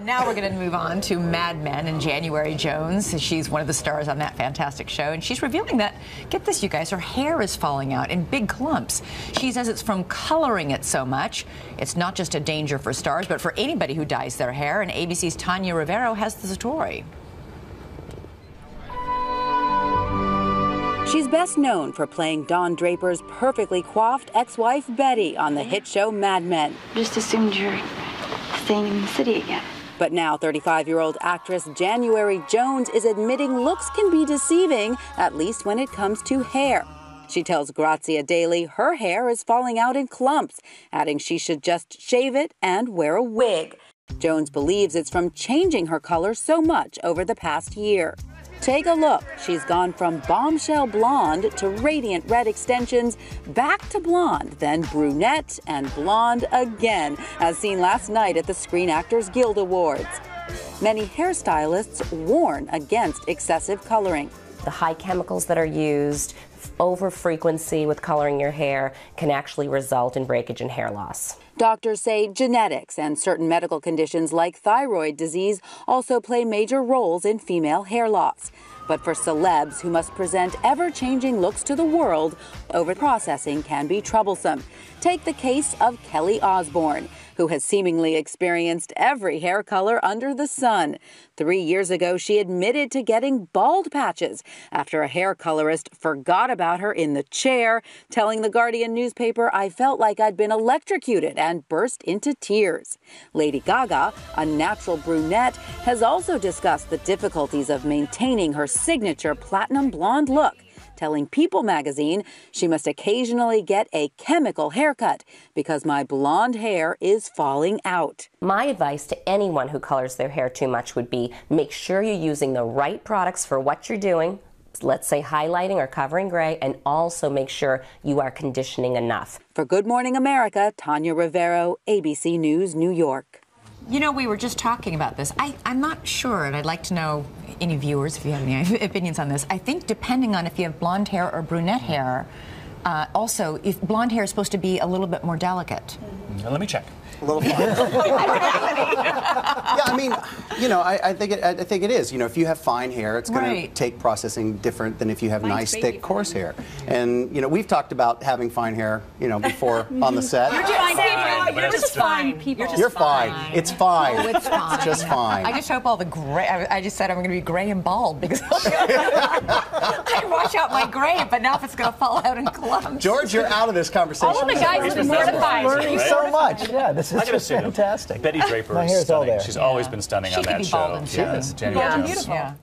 Now we're going to move on to Mad Men and January Jones. She's one of the stars on that fantastic show, and she's revealing that, get this, you guys, her hair is falling out in big clumps. She says it's from coloring it so much. It's not just a danger for stars, but for anybody who dyes their hair, and ABC's Tanya Rivero has the story. She's best known for playing Don Draper's perfectly coiffed ex-wife Betty on the hit show Mad Men. Just assumed you're staying in the city again. But now 35-year-old actress January Jones is admitting looks can be deceiving, at least when it comes to hair. She tells Grazia Daily her hair is falling out in clumps, adding she should just shave it and wear a wig. Jones believes it's from changing her color so much over the past year. Take a look. She's gone from bombshell blonde to radiant red extensions, back to blonde, then brunette and blonde again, as seen last night at the Screen Actors Guild Awards. Many hairstylists warn against excessive coloring. The high chemicals that are used, over frequency with coloring your hair, can actually result in breakage and hair loss. Doctors say genetics and certain medical conditions like thyroid disease also play major roles in female hair loss. But for celebs who must present ever-changing looks to the world, over-processing can be troublesome. Take the case of Kelly Osbourne, who has seemingly experienced every hair color under the sun. 3 years ago, she admitted to getting bald patches after a hair colorist forgot about her in the chair, telling the Guardian newspaper, "I felt like I'd been electrocuted," and burst into tears. Lady Gaga, a natural brunette, has also discussed the difficulties of maintaining her signature platinum blonde look, telling People magazine she must occasionally get a chemical haircut because my blonde hair is falling out. My advice to anyone who colors their hair too much would be make sure you're using the right products for what you're doing, let's say highlighting or covering gray, and also make sure you are conditioning enough. For Good Morning America, Tanya Rivero, ABC News, New York. You know, we were just talking about this. I'm not sure, and I'd like to know, any viewers, if you have any opinions on this. I think depending on if you have blonde hair or brunette hair, also, if blonde hair is supposed to be a little bit more delicate. Let me check. A little fun. Yeah, I mean, you know, I think it is. You know, if you have fine hair, it's going to take processing different than if you have nice, thick, coarse hair. And you know, we've talked about having fine hair, you know, before on the set. You're just fine people. You're fine. It's fine. Oh, it's fine. It's just fine. I just hope all the gray. I just said I'm going to be gray and bald because I wash out my gray, but now if it's going to fall out in clumps. George, you're out of this conversation. All of the guys have been mortified. Learning so much. Yeah, this is just say fantastic. Betty Draper My is hair's all stunning. there. She's always been stunning on that show. She could be bald and January Jones. beautiful. Yeah.